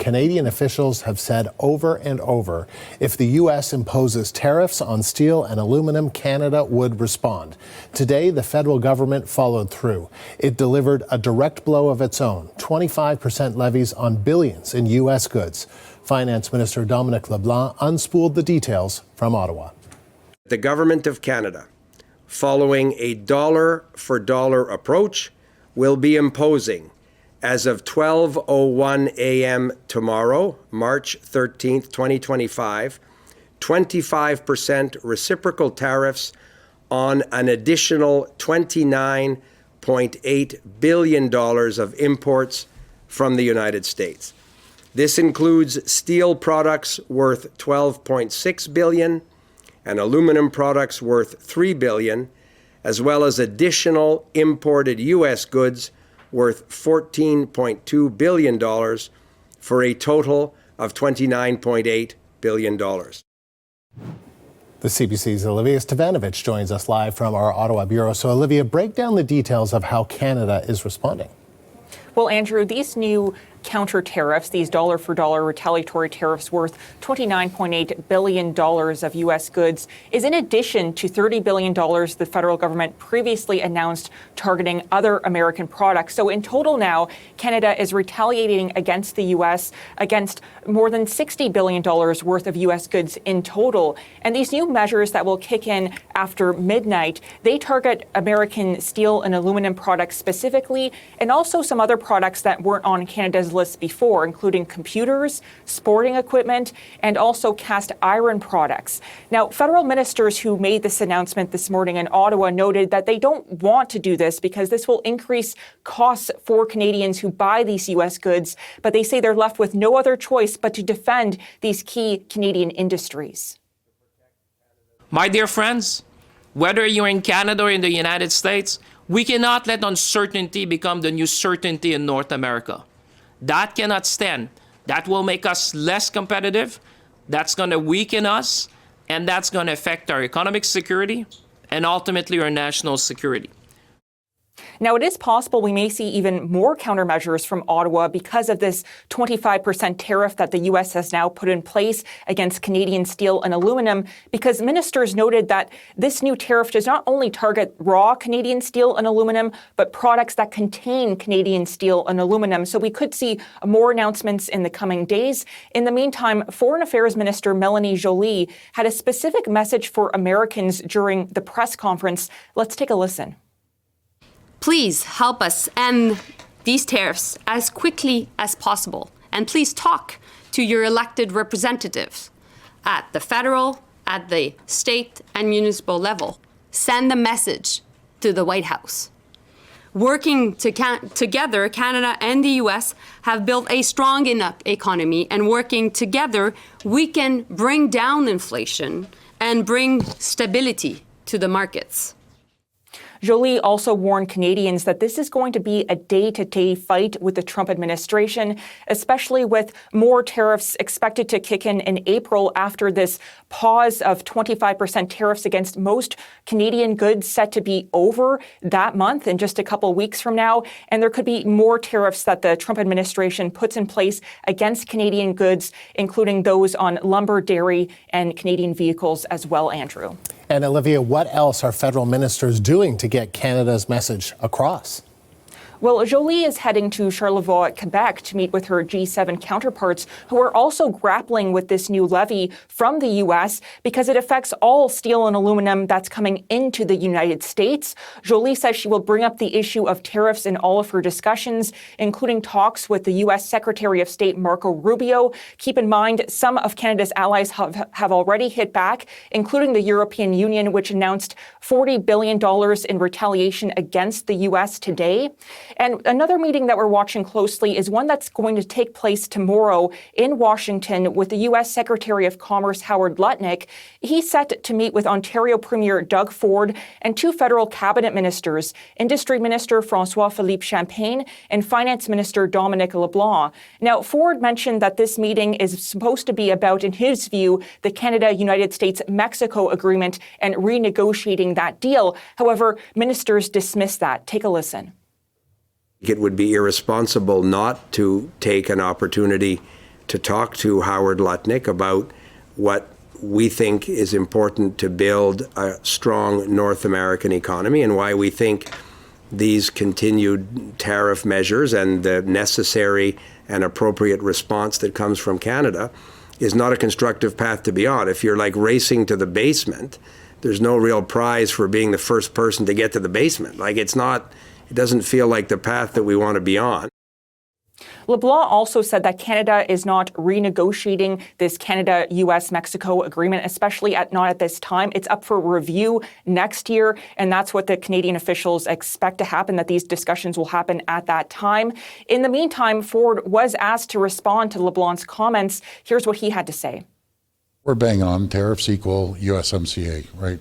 Canadian officials have said over and over, if the U.S. imposes tariffs on steel and aluminum, Canada would respond. Today, the federal government followed through. It delivered a direct blow of its own, 25% levies on billions in U.S. goods. Finance Minister Dominic LeBlanc unspooled the details from Ottawa. The Government of Canada, following a dollar-for-dollar approach, will be imposing, as of 12:01 a.m. tomorrow, March 13th, 2025, 25% reciprocal tariffs on an additional $29.8 billion of imports from the United States. This includes steel products worth $12.6 billion and aluminum products worth $3 billion, as well as additional imported U.S. goods worth $14.2 billion for a total of $29.8 billion. The CBC's Olivia Stevanovich joins us live from our Ottawa bureau. So, Olivia, break down the details of how Canada is responding. Well, Andrew, these new counter tariffs, these dollar-for-dollar retaliatory tariffs worth $29.8 billion of U.S. goods, is in addition to $30 billion the federal government previously announced targeting other American products. So in total now, Canada is retaliating against the U.S. against more than $60 billion worth of U.S. goods in total. And these new measures that will kick in after midnight, they target American steel and aluminum products specifically, and also some other products that weren't on Canada's list before, including computers, sporting equipment, and also cast iron products. Now, federal ministers who made this announcement this morning in Ottawa noted that they don't want to do this because this will increase costs for Canadians who buy these U.S. goods, but they say they're left with no other choice but to defend these key Canadian industries. My dear friends, whether you're in Canada or in the United States, we cannot let uncertainty become the new certainty in North America. That cannot stand. That will make us less competitive. That's going to weaken us, and that's going to affect our economic security and ultimately our national security. Now, it is possible we may see even more countermeasures from Ottawa because of this 25% tariff that the U.S. has now put in place against Canadian steel and aluminum, because ministers noted that this new tariff does not only target raw Canadian steel and aluminum, but products that contain Canadian steel and aluminum. So we could see more announcements in the coming days. In the meantime, Foreign Affairs Minister Melanie Joly had a specific message for Americans during the press conference. Let's take a listen. Please help us end these tariffs as quickly as possible. And please talk to your elected representatives at the federal, at the state and municipal level. Send a message to the White House. Working together, Canada and the U.S. have built a strong enough economy, and working together, we can bring down inflation and bring stability to the markets. Joly also warned Canadians that this is going to be a day-to-day fight with the Trump administration, especially with more tariffs expected to kick in April after this pause of 25% tariffs against most Canadian goods set to be over that month in just a couple weeks from now. And there could be more tariffs that the Trump administration puts in place against Canadian goods, including those on lumber, dairy, and Canadian vehicles as well, Andrew. And Olivia, what else are federal ministers doing to get Canada's message across? Well, Joly is heading to Charlevoix, Quebec, to meet with her G7 counterparts, who are also grappling with this new levy from the U.S. because it affects all steel and aluminum that's coming into the United States. Joly says she will bring up the issue of tariffs in all of her discussions, including talks with the U.S. Secretary of State Marco Rubio. Keep in mind, some of Canada's allies have already hit back, including the European Union, which announced $40 billion in retaliation against the U.S. today. And another meeting that we're watching closely is one that's going to take place tomorrow in Washington with the U.S. Secretary of Commerce Howard Lutnick. He's set to meet with Ontario Premier Doug Ford and two federal cabinet ministers, Industry Minister François-Philippe Champagne and Finance Minister Dominic LeBlanc. Now, Ford mentioned that this meeting is supposed to be about, in his view, the Canada-United States-Mexico agreement and renegotiating that deal. However, ministers dismissed that. Take a listen. It would be irresponsible not to take an opportunity to talk to Howard Lutnick about what we think is important to build a strong North American economy and why we think these continued tariff measures and the necessary and appropriate response that comes from Canada is not a constructive path to be on. If you're like racing to the basement, there's no real prize for being the first person to get to the basement. Like it doesn't feel like the path that we want to be on. LeBlanc also said that Canada is not renegotiating this Canada-US-Mexico agreement, especially not at this time. It's up for review next year, and that's what the Canadian officials expect to happen, that these discussions will happen at that time. In the meantime, Ford was asked to respond to LeBlanc's comments. Here's what he had to say. We're banging on tariffs equal USMCA, right?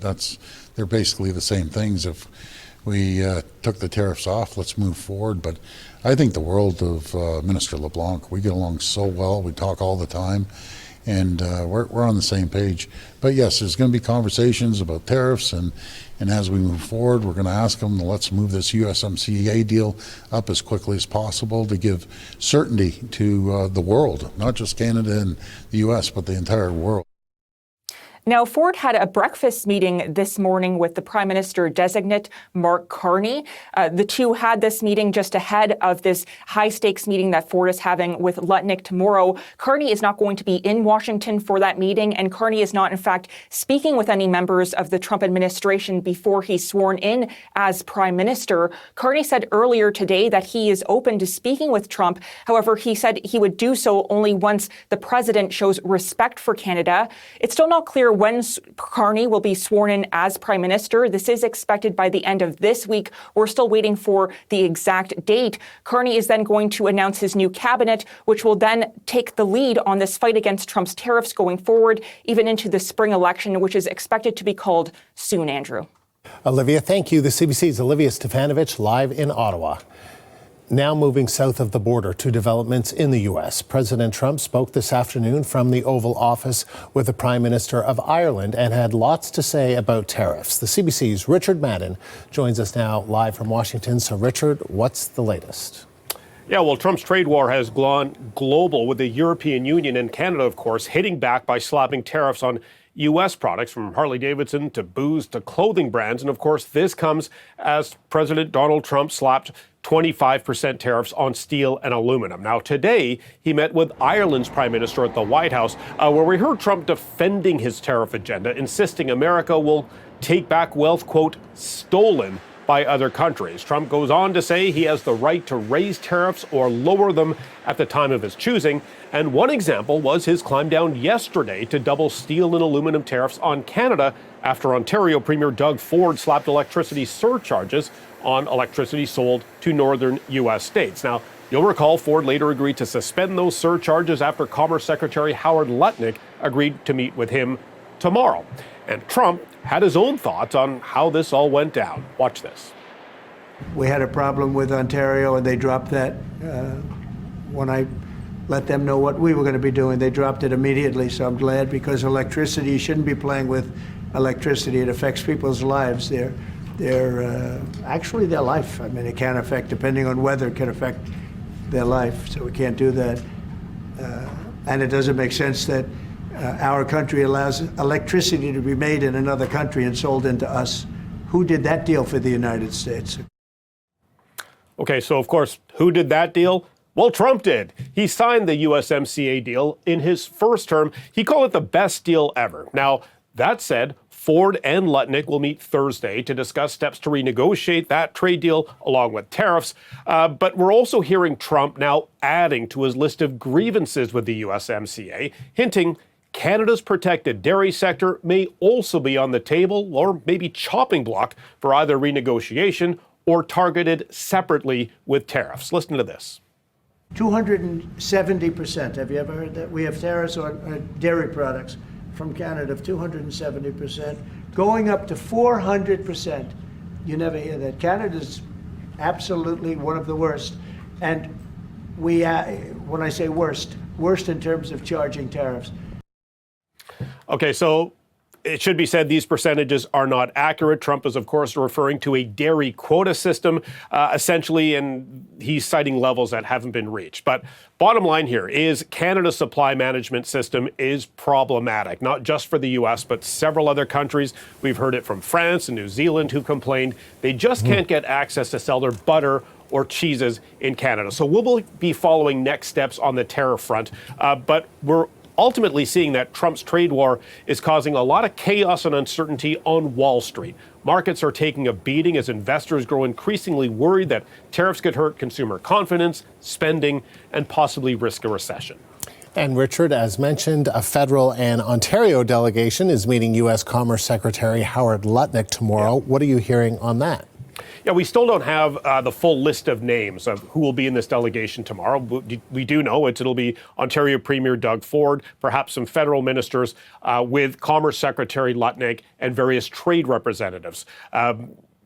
They're basically the same things. If we took the tariffs off, let's move forward. But I think the world of Minister LeBlanc, we get along so well. We talk all the time, and we're on the same page. But yes, there's going to be conversations about tariffs, and as we move forward, we're going to ask them, let's move this USMCA deal up as quickly as possible to give certainty to the world, not just Canada and the U.S., but the entire world. Now, Ford had a breakfast meeting this morning with the Prime Minister-designate, Mark Carney. The two had this meeting just ahead of this high-stakes meeting that Ford is having with Lutnick tomorrow. Carney is not going to be in Washington for that meeting, and Carney is not, in fact, speaking with any members of the Trump administration before he's sworn in as Prime Minister. Carney said earlier today that he is open to speaking with Trump. However, he said he would do so only once the president shows respect for Canada. It's still not clear when Carney will be sworn in as Prime Minister. This is expected by the end of this week. We're still waiting for the exact date. Carney is then going to announce his new cabinet, which will then take the lead on this fight against Trump's tariffs going forward, even into the spring election, which is expected to be called soon, Andrew. Olivia, thank you. The CBC's Olivia Stefanovich live in Ottawa. Now moving south of the border to developments in the U.S. President Trump spoke this afternoon from the Oval Office with the Prime Minister of Ireland and had lots to say about tariffs. The CBC's Richard Madden joins us now live from Washington. So, Richard, what's the latest? Yeah, well, Trump's trade war has gone global, with the European Union and Canada, of course, hitting back by slapping tariffs on U.S. products, from Harley-Davidson to booze to clothing brands. And of course, this comes as President Donald Trump slapped 25% tariffs on steel and aluminum. Now, today, he met with Ireland's Prime Minister at the White House, where we heard Trump defending his tariff agenda, insisting America will take back wealth, quote, stolen by other countries. Trump goes on to say he has the right to raise tariffs or lower them at the time of his choosing. And one example was his climb down yesterday to double steel and aluminum tariffs on Canada after Ontario Premier Doug Ford slapped electricity surcharges on electricity sold to northern U.S. states. Now, you'll recall Ford later agreed to suspend those surcharges after Commerce Secretary Howard Lutnick agreed to meet with him tomorrow. And Trump had his own thoughts on how this all went down. Watch this. We had a problem with Ontario, and they dropped that when I let them know what we were going to be doing. They dropped it immediately, so I'm glad, because electricity, you shouldn't be playing with electricity. It affects people's lives. Actually their life. I mean, it can affect, depending on weather, it can affect their life, so we can't do that. And it doesn't make sense that our country allows electricity to be made in another country and sold into us. Who did that deal for the United States? Okay, so of course, who did that deal? Well, Trump did. He signed the USMCA deal in his first term. He called it the best deal ever. Now, that said, Ford and Lutnick will meet Thursday to discuss steps to renegotiate that trade deal along with tariffs. But we're also hearing Trump now adding to his list of grievances with the USMCA, hinting Canada's protected dairy sector may also be on the table, or maybe chopping block, for either renegotiation or targeted separately with tariffs. Listen to this. 270%. Have you ever heard that? We have tariffs on dairy products from Canada of 270%, going up to 400%. You never hear that. Canada's absolutely one of the worst. And we, when I say worst in terms of charging tariffs. Okay, so it should be said these percentages are not accurate. Trump is, of course, referring to a dairy quota system, essentially, and he's citing levels that haven't been reached. But bottom line here is Canada's supply management system is problematic, not just for the U.S., but several other countries. We've heard it from France and New Zealand who complained they just can't get access to sell their butter or cheeses in Canada. So we'll be following next steps on the tariff front, but we're ultimately seeing that Trump's trade war is causing a lot of chaos and uncertainty on Wall Street. Markets are taking a beating as investors grow increasingly worried that tariffs could hurt consumer confidence, spending, and possibly risk a recession. And Richard, as mentioned, a federal and Ontario delegation is meeting U.S. Commerce Secretary Howard Lutnick tomorrow. What are you hearing on that? Yeah, we still don't have the full list of names of who will be in this delegation tomorrow. We do know it'll be Ontario Premier Doug Ford, perhaps some federal ministers with Commerce Secretary Lutnick and various trade representatives.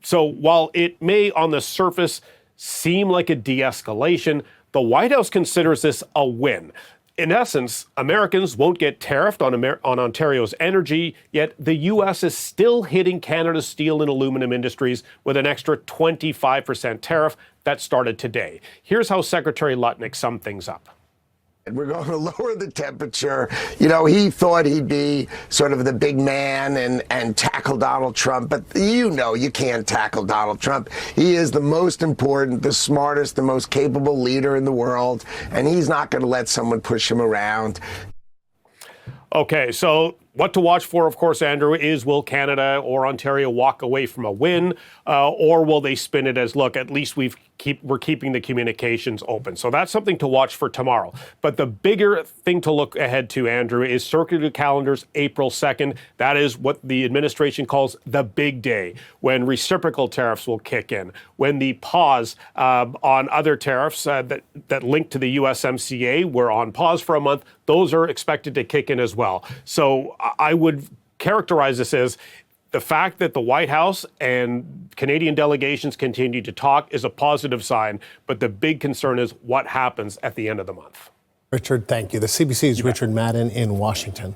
So while it may on the surface seem like a de-escalation, the White House considers this a win. In essence, Americans won't get tariffed on Ontario's energy, yet the U.S. is still hitting Canada's steel and aluminum industries with an extra 25% tariff that started today. Here's how Secretary Lutnick summed things up. We're going to lower the temperature. You know, he thought he'd be sort of the big man and tackle Donald Trump, but you know you can't tackle Donald Trump. He is the most important, the smartest, the most capable leader in the world, and he's not going to let someone push him around. Okay, so what to watch for, of course, Andrew, is will Canada or Ontario walk away from a win, or will they spin it as, look, at least we're keeping the communications open. So that's something to watch for tomorrow. But the bigger thing to look ahead to, Andrew, is circular calendars April 2nd. That is what the administration calls the big day, when reciprocal tariffs will kick in, when the pause on other tariffs that link to the USMCA were on pause for a month, those are expected to kick in as well. So I would characterize this as the fact that the White House and Canadian delegations continue to talk is a positive sign, but the big concern is what happens at the end of the month. Richard, thank you. The CBC's Richard Madden in Washington.